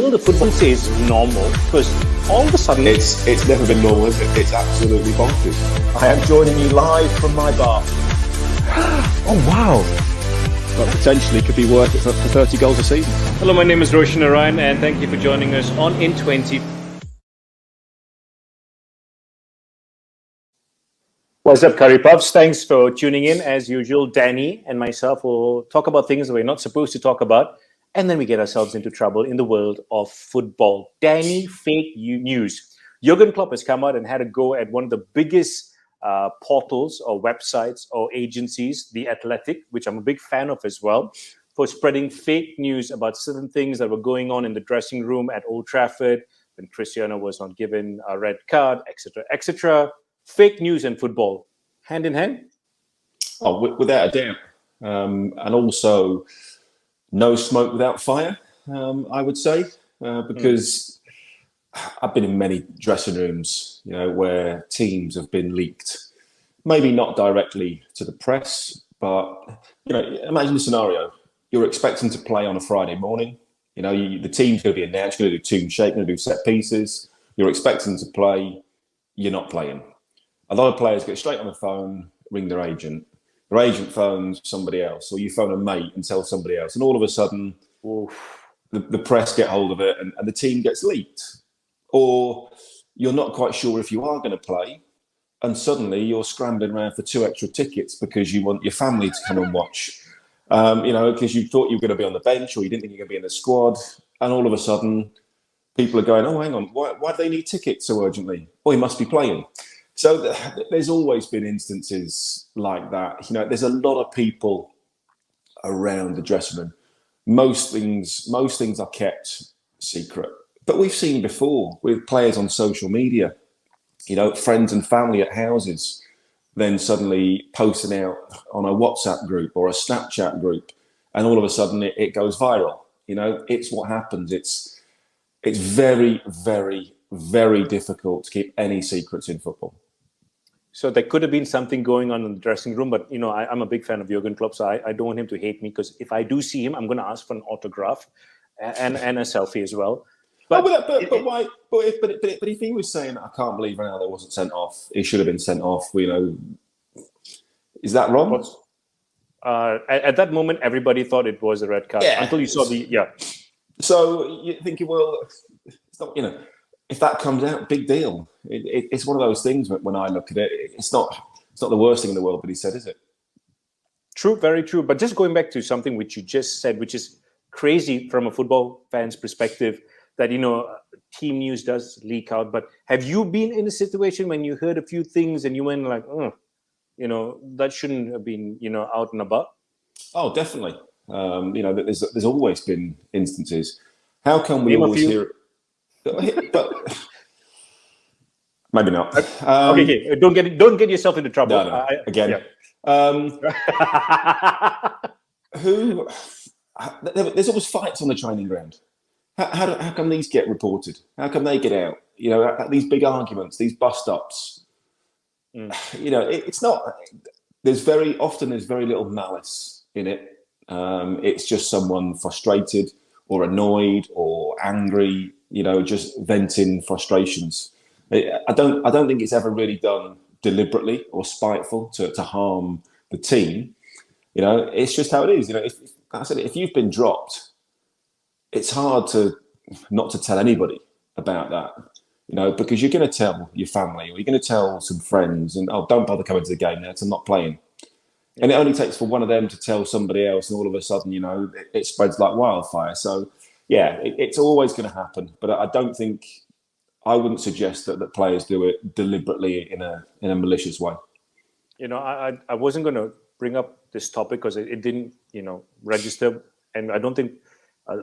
world of football says normal because all of a sudden it's never been normal, is it? It's absolutely bonkers. I am joining you live from my bar. Oh wow. Well, potentially could be worth it for 30 goals a season. Hello, my name is Roshan and thank you for joining us on In 20. What's up, Curry Puffs? Thanks for tuning in. As usual, Danny and myself will talk about things that we're not supposed to talk about, and then we get ourselves into trouble in the world of football. Danny, fake news. Jurgen Klopp has come out and had a go at one of the biggest portals or websites or agencies, The Athletic, which I'm a big fan of as well, for spreading fake news about certain things that were going on in the dressing room at Old Trafford when Cristiano was not given a red card, etc., etc. Fake news and football, hand in hand? Oh, without a doubt. And also, no smoke without fire, I would say, because I've been in many dressing rooms, where teams have been leaked. Maybe not directly to the press, but, imagine the scenario. You're expecting to play on a Friday morning. The team's going to be announced, going to do team shape, going to do set pieces. You're expecting to play, you're not playing. A lot of players get straight on the phone, ring their agent. Their agent phones somebody else, or you phone a mate and tell somebody else. And all of a sudden, the press get hold of it and the team gets leaked. Or you're not quite sure if you are going to play, and suddenly you're scrambling around for 2 extra tickets because you want your family to come and watch. Because you thought you were going to be on the bench or you didn't think you were going to be in the squad. And all of a sudden, people are going, oh, hang on, why do they need tickets so urgently? Oh, he must be playing. So there's always been instances like that. There's a lot of people around the dressing room. Most things are kept secret. But we've seen before with players on social media, friends and family at houses, then suddenly posting out on a WhatsApp group or a Snapchat group, and all of a sudden it goes viral. It's what happens. It's very, very, very difficult to keep any secrets in football. So there could have been something going on in the dressing room, but I'm a big fan of Jurgen Klopp, so I don't want him to hate me, because if I do see him, I'm going to ask for an autograph and a selfie as well. But why? But if he was saying, I can't believe Ronaldo wasn't sent off, he should have been sent off. Is that wrong? At that moment, everybody thought it was a red card until you saw the So you're thinking, well, it's not. If that comes out, big deal. It's one of those things when I look at it, it's not the worst thing in the world, but he said, is it? True, very true. But just going back to something which you just said, which is crazy from a football fan's perspective, that, team news does leak out. But have you been in a situation when you heard a few things and you went like, that shouldn't have been, out and about? Oh, definitely. There's always been instances. How come we always hear it? But maybe not. Okay. Don't get yourself into trouble. No. Again. There's always fights on the training ground. How come these get reported? How come they get out? These big arguments, these bust-ups. It's not. There's very little malice in it. It's just someone frustrated or annoyed or angry. Just venting frustrations. I don't think it's ever really done deliberately or spiteful to harm the team. It's just how it is. If you've been dropped, it's hard not to tell anybody about that. Because you're going to tell your family or you're going to tell some friends, and don't bother coming to the game now, 'cause I'm not playing. And it only takes for one of them to tell somebody else, and all of a sudden, it spreads like wildfire. So. Yeah, it's always going to happen, but I wouldn't suggest that players do it deliberately in a malicious way. I wasn't going to bring up this topic because it didn't, register, and I don't think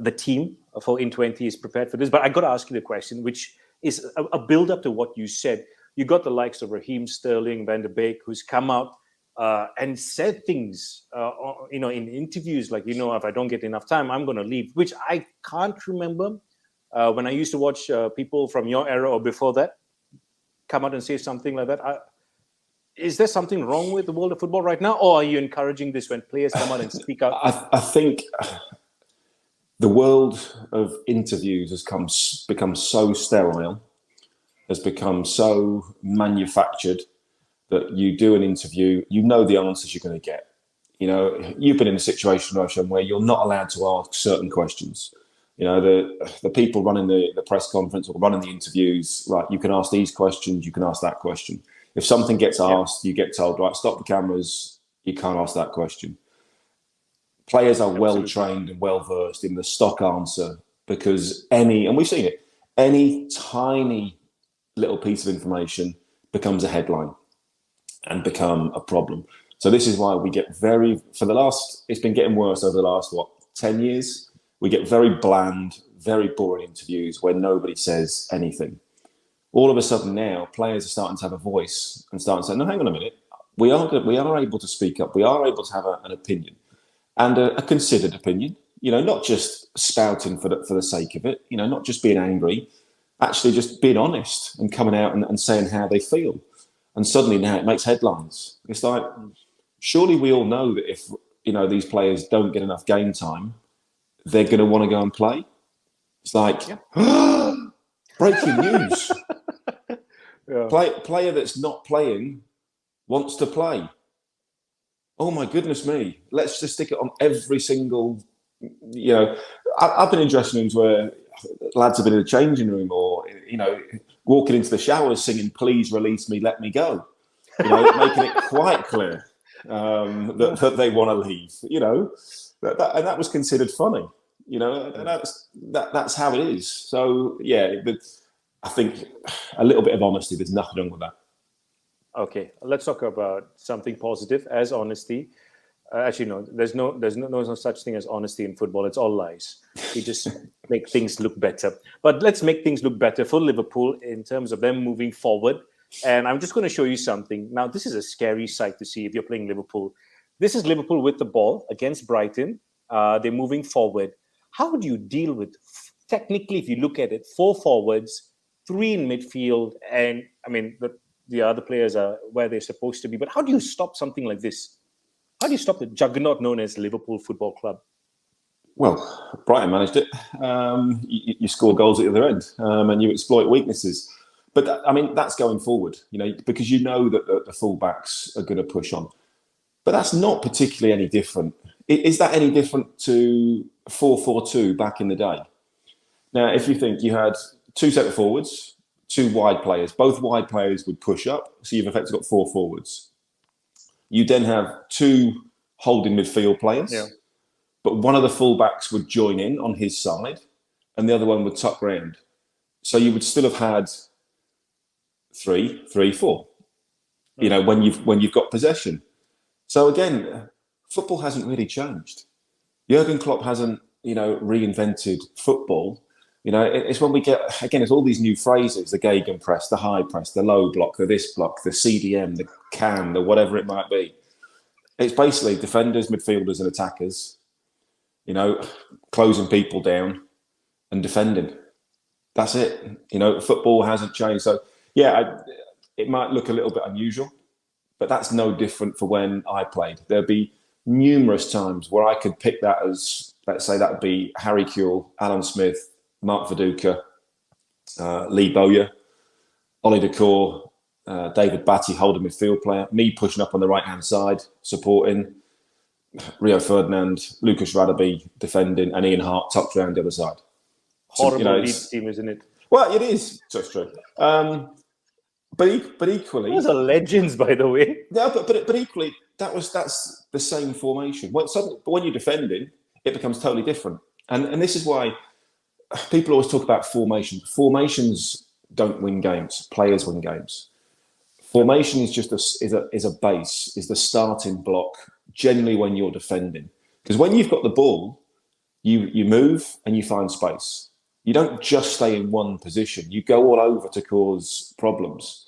the team for In 20 is prepared for this. But I got to ask you the question, which is a build up to what you said. You got the likes of Raheem Sterling, Van der Beek, who's come out and said things, in interviews like, if I don't get enough time, I'm going to leave, which I can't remember when I used to watch people from your era or before that come out and say something like that. Is there something wrong with the world of football right now, or are you encouraging this when players come out and speak out? I think the world of interviews has become so sterile, has become so manufactured that you do an interview, you know the answers you're going to get. You know, you've been in a situation, Roshan, where you're not allowed to ask certain questions. You know, the people running the press conference or running the interviews, right, you can ask these questions, you can ask that question. If something gets asked, you get told, right, stop the cameras, you can't ask that question. Players are well trained and well versed in the stock answer because and we've seen it, any tiny little piece of information becomes a headline and become a problem. So this is why we get it's been getting worse over the last, 10 years? We get very bland, very boring interviews where nobody says anything. All of a sudden now, players are starting to have a voice and starting to say, no, hang on a minute. We are able to speak up. We are able to have an opinion and a considered opinion, you know, not just spouting for the sake of it, you know, not just being angry, actually just being honest and coming out and saying how they feel. And suddenly now it makes headlines. It's like, surely we all know that if, you know, these players don't get enough game time, they're going to want to go and play. It's like, breaking news. Player that's not playing wants to play. Oh my goodness me. Let's just stick it on every single, you know, I've been in dressing rooms where lads have been in a changing room or, you know, walking into the showers singing, please release me, let me go. You know, making it quite clear that they want to leave, you know, and that was considered funny, you know, and that's how it is. So, yeah, I think a little bit of honesty, there's nothing wrong with that. Okay, let's talk about something positive as honesty. Actually, no, there's no such thing as honesty in football. It's all lies. We just make things look better. But let's make things look better for Liverpool in terms of them moving forward. And I'm just going to show you something. Now, this is a scary sight to see if you're playing Liverpool. This is Liverpool with the ball against Brighton. They're moving forward. How do you deal with, technically, if you look at it, 4 forwards, 3 in midfield, and, I mean, the other players are where they're supposed to be. But how do you stop something like this? How do you stop the juggernaut known as Liverpool Football Club? Well, Brighton managed it. You score goals at the other end and you exploit weaknesses. But, I mean, that's going forward, you know, because you know that the fullbacks are going to push on. But that's not particularly any different. Is that any different to 4-4-2 back in the day? Now, if you think you had 2 centre forwards, 2 wide players, both wide players would push up, so you've effectively got 4 forwards. You then have 2 holding midfield players, but one of the fullbacks would join in on his side and the other one would tuck round. So you would still have had 3-3-4, you know, when you've got possession. So again, football hasn't really changed. Jurgen Klopp hasn't, you know, reinvented football. You know, it's when we get, again, it's all these new phrases, the gegenpress, the high press, the low block, the this block, the CDM, the CAN, the whatever it might be. It's basically defenders, midfielders and attackers, you know, closing people down and defending. That's it. You know, football hasn't changed. So, yeah, it might look a little bit unusual, but that's no different for when I played. There'd be numerous times where I could pick that as, let's say that would be Harry Kewell, Alan Smith, Mark Viduka, Lee Bowyer, Ollie Decore, David Batty, holding midfield player, me pushing up on the right-hand side, supporting, Rio Ferdinand, Lucas Radaby defending, and Ian Hart tucked around the other side. Horrible Leeds team, isn't it? Well, it is. So it's true. But equally... Those are legends, by the way. Yeah, but equally, that's the same formation. But when you're defending, it becomes totally different. And this is why people always talk about formation. Formations don't win games. Players win games. Formation is just is a base, is the starting block, generally when you're defending. Because when you've got the ball, you move and you find space. You don't just stay in one position. You go all over to cause problems.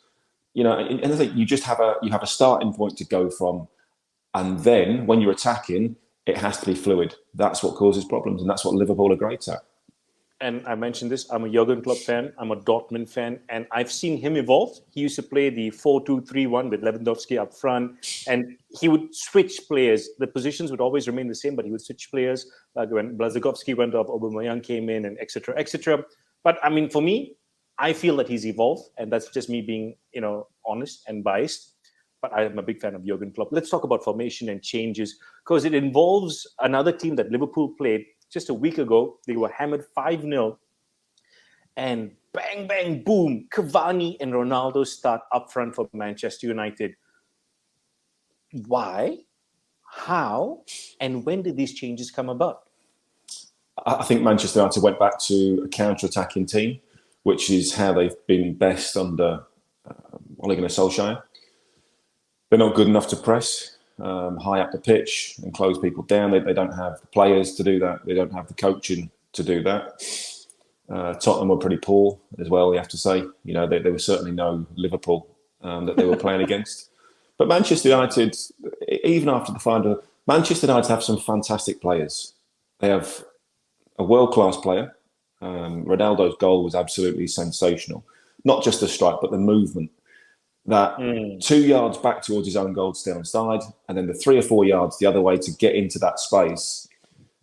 You know, and I think you just have a starting point to go from, and then when you're attacking, it has to be fluid. That's what causes problems, and that's what Liverpool are great at. and I mentioned this, I'm a Jurgen Klopp fan, I'm a Dortmund fan, and I've seen him evolve. He used to play the 4-2-3-1 with Lewandowski up front, and he would switch players. The positions would always remain the same, but he would switch players. Like when Blazikowski went off, Aubameyang came in, and etc., etc. But I mean, for me, I feel that he's evolved, and that's just me being, honest and biased. But I am a big fan of Jurgen Klopp. Let's talk about formation and changes, because it involves another team that Liverpool played just a week ago. They were hammered 5-0, and bang, bang, boom, Cavani and Ronaldo start up front for Manchester United. Why? How? And when did these changes come about? I think Manchester United went back to a counter-attacking team, which is how they've been best under Ole Gunnar Solskjaer. They're not good enough to press high up the pitch and close people down. They don't have the players to do that. They don't have the coaching to do that. Tottenham were pretty poor as well, you have to say. There was certainly no Liverpool that they were playing against. But Manchester United, even after the final, Manchester United have some fantastic players. They have a world-class player. Ronaldo's goal was absolutely sensational. Not just the strike, but the movement. That 2 yards back towards his own goal to stay on side, and then the 3 or 4 yards the other way to get into that space.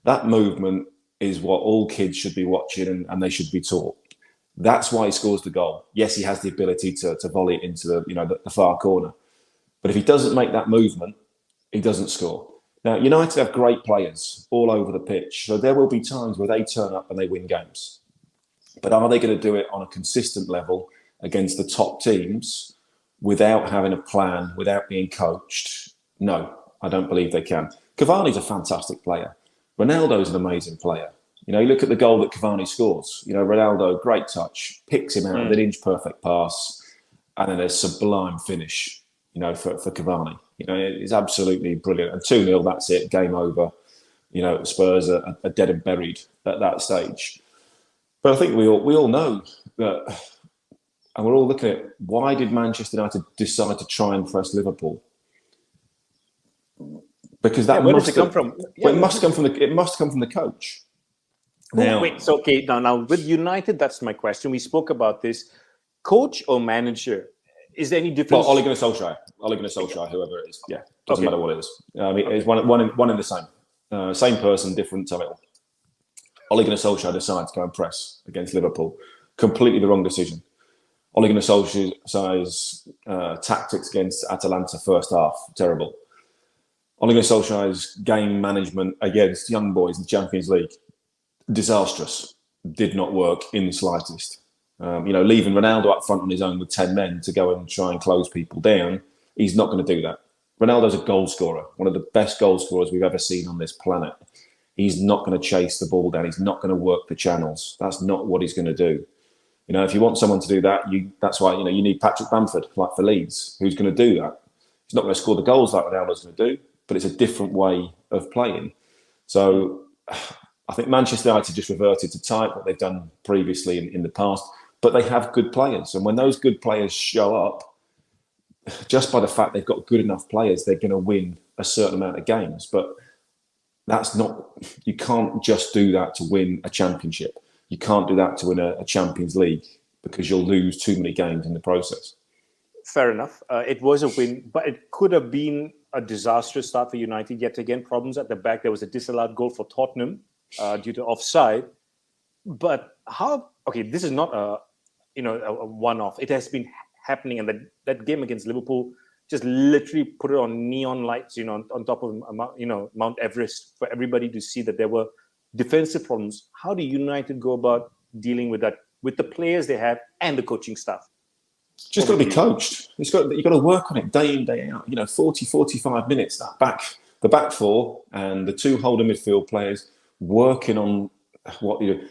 That movement is what all kids should be watching, and they should be taught. That's why he scores the goal. Yes, he has the ability to volley it into the far corner. But if he doesn't make that movement, he doesn't score. Now, United have great players all over the pitch, so there will be times where they turn up and they win games. But are they going to do it on a consistent level against the top teams without having a plan, without being coached? No, I don't believe they can. Cavani's a fantastic player. Ronaldo's an amazing player. You look at the goal that Cavani scores. Ronaldo, great touch, picks him out with an inch-perfect pass, and then a sublime finish, for Cavani. It's absolutely brilliant. And 2-0, that's it, game over. Spurs are dead and buried at that stage. But I think we all know that, and we're all looking at, why did Manchester United decide to try and press Liverpool? Because that where does it come from? Well, it must come from the coach. Now, wait, so okay, now with United, that's my question. We spoke about this. Coach or manager? Is there any difference? Well, Ole Gunnar Solskjaer, whoever it is. Yeah, doesn't matter what it is. It's one in the same. Same person, different title. Ole Gunnar Solskjaer decides to go and press against Liverpool. Completely the wrong decision. Ole Gunnar Solskjaer's tactics against Atalanta first half, terrible. Ole Gunnar Solskjaer's game management against young boys in the Champions League, disastrous. Did not work in the slightest. Leaving Ronaldo up front on his own with 10 men to go and try and close people down, he's not going to do that. Ronaldo's a goal scorer, one of the best goal scorers we've ever seen on this planet. He's not going to chase the ball down. He's not going to work the channels. That's not what he's going to do. If you want someone to do that, that's why you need Patrick Bamford, like for Leeds, who's going to do that. He's not going to score the goals like Ronaldo's going to do, but it's a different way of playing. So I think Manchester United just reverted to type what they've done previously in the past, but they have good players. And when those good players show up, just by the fact they've got good enough players, they're going to win a certain amount of games. But you can't just do that to win a championship. You can't do that to win a Champions League, because you'll lose too many games in the process. Fair enough. It was a win, but it could have been a disastrous start for United. Yet again, problems at the back. There was a disallowed goal for Tottenham due to offside. But how? Okay, this is not a one-off. It has been happening, and that game against Liverpool just literally put it on neon lights, on top of Mount Everest, for everybody to see that there were defensive problems. How do United go about dealing with that, with the players they have and the coaching staff? Just got to be coached. You've got to work on it day in, day out. 40, 45 minutes, the back four and the two holding midfield players working on what you do.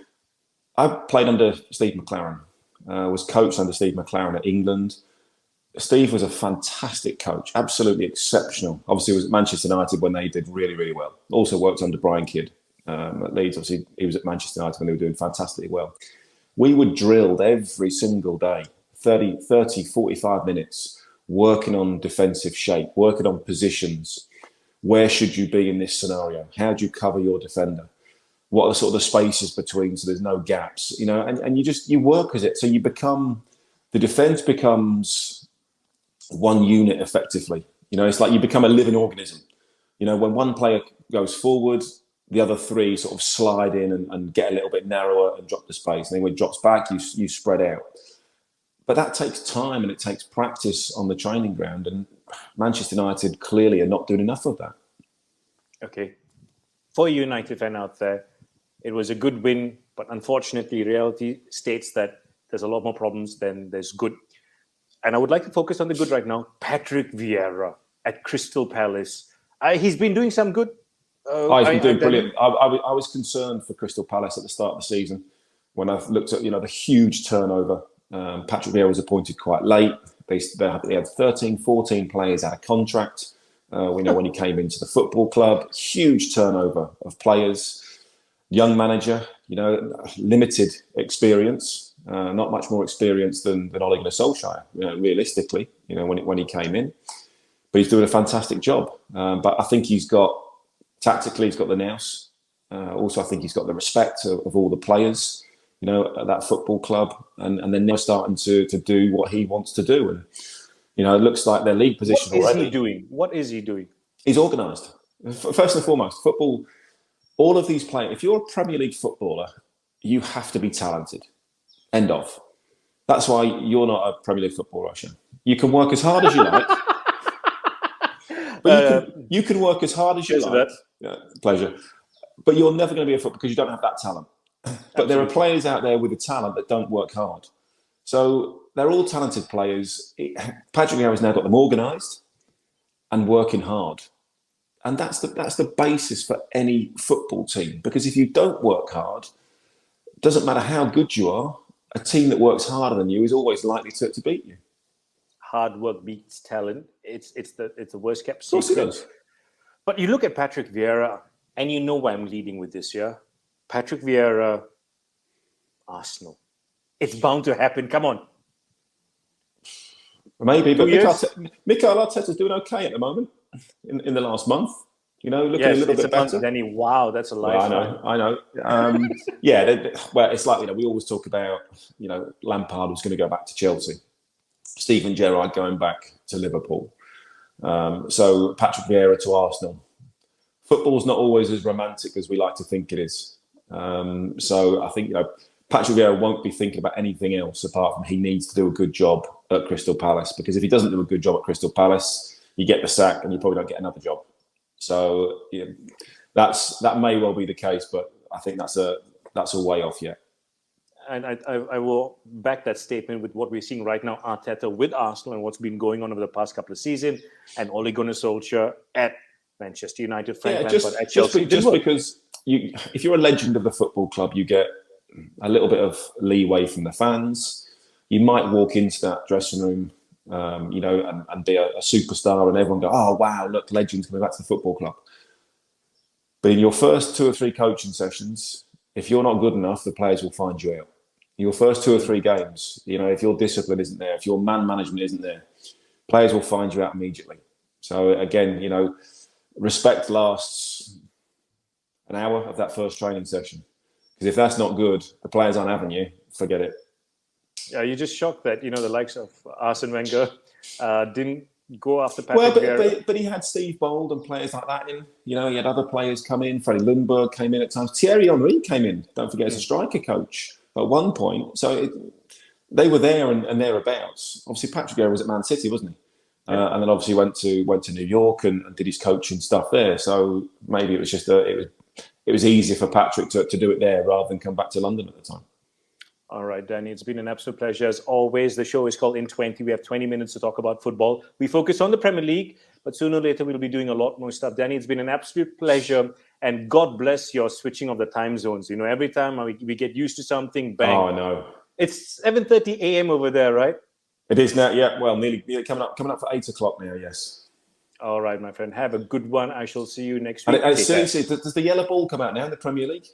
I played under Steve McLaren, was coached under Steve McLaren at England. Steve was a fantastic coach, absolutely exceptional. Obviously, he was at Manchester United when they did really, really well. Also worked under Brian Kidd at Leeds. Obviously, he was at Manchester United when they were doing fantastically well. We were drilled every single day, 30, 45 minutes, working on defensive shape, working on positions. Where should you be in this scenario? How do you cover your defender? what are sort of the spaces between, so there's no gaps, and you work as it. So the defence becomes one unit effectively. It's like you become a living organism. When one player goes forward, the other three sort of slide in and get a little bit narrower and drop the space. And then when it drops back, you spread out. But that takes time and it takes practice on the training ground. And Manchester United clearly are not doing enough of that. Okay. For a United fan out there, it was a good win, but unfortunately, reality states that there's a lot more problems than there's good. And I would like to focus on the good right now. Patrick Vieira at Crystal Palace. He's been doing some good. He's been doing brilliant. I was concerned for Crystal Palace at the start of the season when I looked at the huge turnover. Patrick Vieira was appointed quite late. They had 13, 14 players out of contract. We know when he came into the football club, huge turnover of players. Young manager, limited experience, not much more experience than Ole Gunnar Solskjaer, realistically, when he came in. But he's doing a fantastic job. But I think tactically, he's got the nous. Also, I think he's got the respect of all the players, at that football club. And they're now starting to do what he wants to do. And, it looks like their league position already. What is he doing? He's organised. First and foremost, football, all of these players, if you're a Premier League footballer, you have to be talented. End of. That's why you're not a Premier League footballer, Roshan. You can work as hard as you like. But you can work as hard as you like. Yeah, pleasure. But you're never going to be a footballer because you don't have that talent. But there are players out there with the talent that don't work hard. So they're all talented players. Patrick Vieira has now got them organised and working hard. And that's the basis for any football team. Because if you don't work hard, it doesn't matter how good you are, a team that works harder than you is always likely to beat you. Hard work beats talent. It's the worst kept secret. Of course it does. But you look at Patrick Vieira, and you know why I'm leading with this, yeah? Patrick Vieira, Arsenal. It's bound to happen. Come on. Maybe, but Mikel Arteta's doing okay at the moment in the last month. Looking a little bit better. Danny, wow, that's a life. Well, I know. It's like, we always talk about, Lampard was going to go back to Chelsea. Steven Gerrard going back to Liverpool. So Patrick Vieira to Arsenal. Football's not always as romantic as we like to think it is. So I think, Patrick Vieira won't be thinking about anything else apart from he needs to do a good job at Crystal Palace. Because if he doesn't do a good job at Crystal Palace, you get the sack and you probably don't get another job. So that may well be the case, but I think that's a way off yet. And I will back that statement with what we're seeing right now, Arteta with Arsenal and what's been going on over the past couple of seasons, and Ole Gunnar Solskjaer at Manchester United, Frank Lampard at Chelsea. Just because if you're a legend of the football club, you get a little bit of leeway from the fans. You might walk into that dressing room, and be a superstar, and everyone go, "Oh wow, look, legends coming back to the football club." But in your first 2 or 3 coaching sessions, if you're not good enough, the players will find you out. Your first 2 or 3 games, if your discipline isn't there, if your man management isn't there, players will find you out immediately. So again, respect lasts an hour of that first training session. Because if that's not good, the players aren't having you, forget it. Yeah, you're just shocked that, the likes of Arsene Wenger didn't go after Patrick Vieira. But he had Steve Bold and players like that in. He had other players come in. Freddie Lundberg came in at times. Thierry Henry came in. Don't forget, as a striker coach at one point. So they were there and thereabouts. Obviously, Patrick Vieira was at Man City, wasn't he? Yeah. And then obviously went to New York and did his coaching stuff there. So maybe it was just it was easier for Patrick to do it there rather than come back to London at the time. All right, Danny, it's been an absolute pleasure. As always, the show is called In 20. We have 20 minutes to talk about football. We focus on the Premier League, but sooner or later we'll be doing a lot more stuff. Danny, it's been an absolute pleasure. And God bless your switching of the time zones. Every time we get used to something, bang. Oh, I know. It's 7:30 a.m. over there, right? It is now, yeah. Well, nearly coming up for 8 o'clock now, yes. All right, my friend. Have a good one. I shall see you next week. And seriously, does the yellow ball come out now in the Premier League?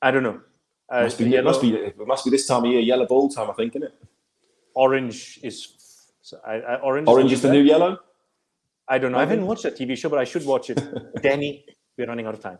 I don't know. It must be this time of year, yellow ball time, I think, isn't it? Orange is... Orange is the new yellow? I don't know. I haven't watched that TV show, but I should watch it. Danny, we're running out of time.